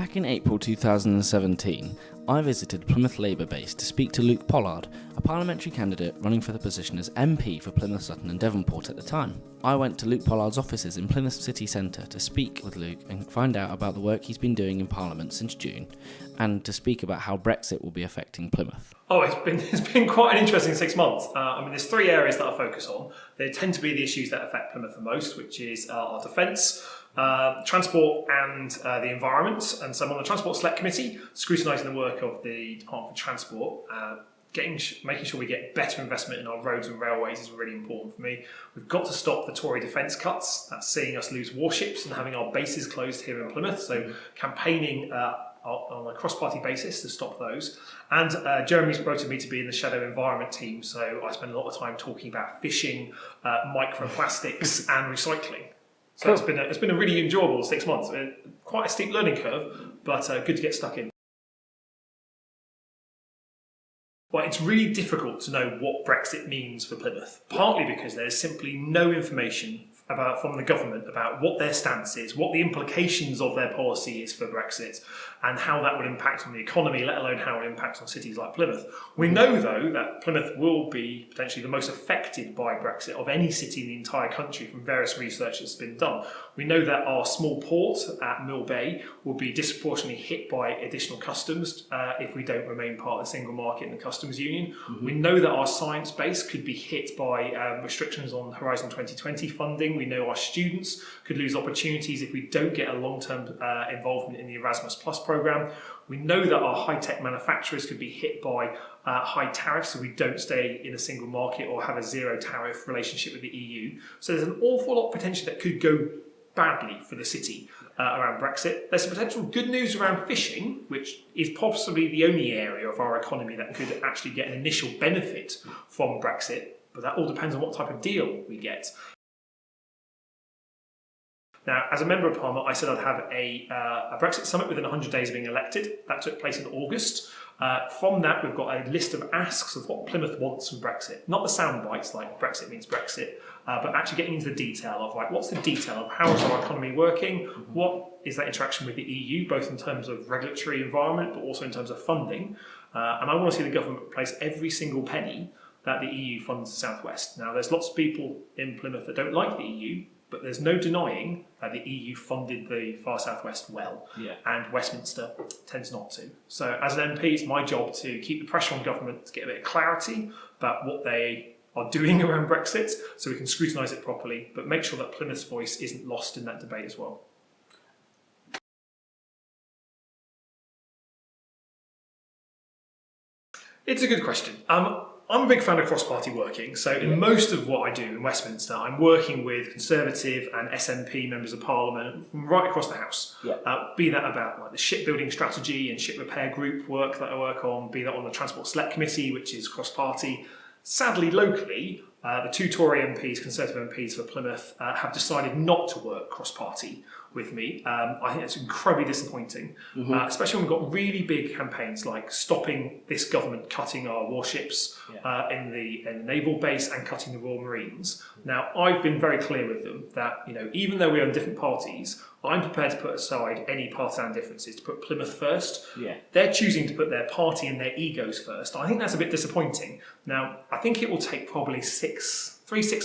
Back in April 2017, I visited Plymouth Labour Base to speak to Luke Pollard, a parliamentary candidate running for the position as MP for Plymouth, Sutton and Devonport at the time. I went to Luke Pollard's offices in Plymouth city centre to speak with Luke and find out about the work he's been doing in Parliament since June, and to speak about how Brexit will be affecting Plymouth. It's been quite an interesting 6 months. There's three areas that I focus on. They tend to be the issues that affect Plymouth the most, which is our defence, transport and the environment. And so I'm on the Transport Select Committee, scrutinising the work of the Department for Transport. Making sure we get better investment in our roads and railways is really important for me. We've got to stop the Tory defence cuts. That's seeing us lose warships and having our bases closed here in Plymouth. So campaigning on a cross-party basis to stop those. And Jeremy's promoted me to be in the Shadow Environment team, so I spend a lot of time talking about fishing, microplastics and recycling. So cool. It's been a really enjoyable 6 months. Quite a steep learning curve, but good to get stuck in. Well, it's really difficult to know what Brexit means for Plymouth, partly because there's simply no information from the government about what their stance is, what the implications of their policy is for Brexit, and how that will impact on the economy, let alone how it impacts on cities like Plymouth. We know, though, that Plymouth will be potentially the most affected by Brexit of any city in the entire country from various research that's been done. We know that our small port at Mill Bay will be disproportionately hit by additional customs if we don't remain part of the single market and the customs union. Mm-hmm. We know that our science base could be hit by restrictions on Horizon 2020 funding. We know our students could lose opportunities if we don't get a long-term involvement in the Erasmus Plus programme. We know that our high-tech manufacturers could be hit by high tariffs if we don't stay in a single market or have a zero tariff relationship with the EU. So there's an awful lot of potential that could go badly for the city around Brexit. There's some potential good news around fishing, which is possibly the only area of our economy that could actually get an initial benefit from Brexit, but that all depends on what type of deal we get. Now, as a Member of Parliament, I said I'd have a Brexit summit within 100 days of being elected. That took place in August. From that, we've got a list of asks of what Plymouth wants from Brexit. Not the sound bites like Brexit means Brexit, but actually getting into the detail of what's the detail of how is our economy working, what is that interaction with the EU, both in terms of regulatory environment, but also in terms of funding. And I want to see the government replace every single penny that the EU funds the South West. Now, there's lots of people in Plymouth that don't like the EU, but there's no denying that the EU funded the far southwest well, and Westminster tends not to. So as an MP, it's my job to keep the pressure on government to get a bit of clarity about what they are doing around Brexit so we can scrutinise it properly, but make sure that Plymouth's voice isn't lost in that debate as well. It's a good question. I'm a big fan of cross-party working, so in most of what I do in Westminster, I'm working with Conservative and SNP members of Parliament from right across the House. Be that about the shipbuilding strategy and ship repair group work that I work on, be that on the Transport Select Committee, which is cross-party. Sadly, locally, the two Tory MPs, Conservative MPs for Plymouth, have decided not to work cross-party with me. I think that's incredibly disappointing, especially when we've got really big campaigns like stopping this government cutting our warships in the naval base and cutting the Royal Marines. Now, I've been very clear with them that even though we're on different parties, I'm prepared to put aside any partisan differences to put Plymouth first. They're choosing to put their party and their egos first. I think that's a bit disappointing. Now, I think it will take probably 6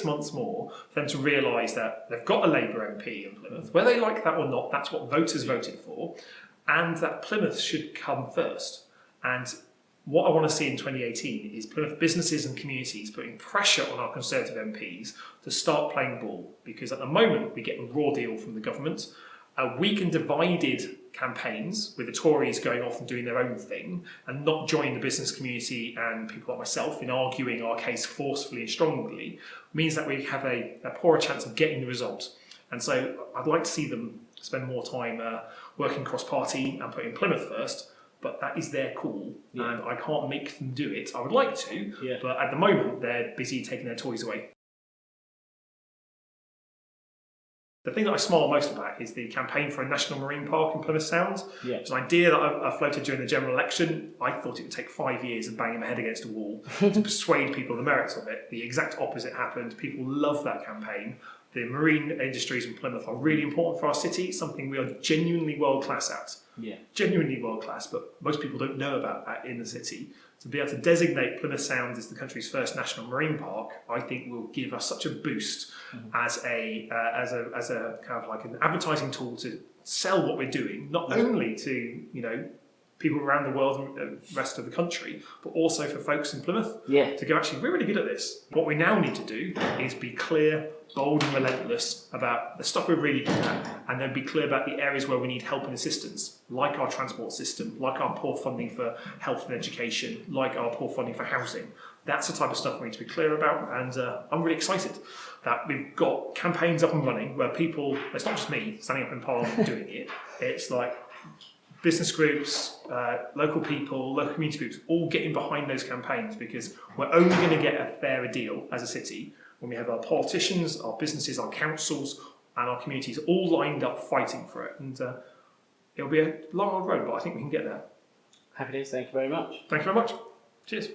months more for them to realise that they've got a Labour MP in Plymouth. Whether they like that or not, that's what voters voted for, and that Plymouth should come first. And what I want to see in 2018 is Plymouth businesses and communities putting pressure on our Conservative MPs to start playing ball, because at the moment we get a raw deal from the government. Weak and divided campaigns with the Tories going off and doing their own thing and not joining the business community and people like myself in arguing our case forcefully and strongly means that we have a poorer chance of getting the result. And so I'd like to see them spend more time working cross-party and putting Plymouth first, but that is their call, and I can't make them do it. I would like to, but at the moment they're busy taking their toys away. The thing that I smile most about is the campaign for a national marine park in Plymouth Sound. It's an idea that I floated during the general election. I thought it would take 5 years of banging my head against a wall to persuade people of the merits of it. The exact opposite happened. People love that campaign. the marine industries in Plymouth are really important for our city, something we are genuinely world class at. Yeah. Genuinely world class, but most people don't know about that in the city. To be able to designate Plymouth Sound as the country's first national marine park, I think will give us such a boost as a kind of like an advertising tool to sell what we're doing, not only to people around the world and the rest of the country, but also for folks in Plymouth to go, actually, we're really good at this. What we now need to do is be clear, bold and relentless about the stuff we're really good at, and then be clear about the areas where we need help and assistance, like our transport system, like our poor funding for health and education, like our poor funding for housing. That's the type of stuff we need to be clear about, and I'm really excited that we've got campaigns up and running where people, it's not just me standing up in Parliament doing it, it's like business groups, local people, local community groups, all getting behind those campaigns, because we're only going to get a fairer deal as a city when we have our politicians, our businesses, our councils, and our communities all lined up fighting for it. And it'll be a long, old road, but I think we can get there. Happy days. Thank you very much. Thank you very much. Cheers.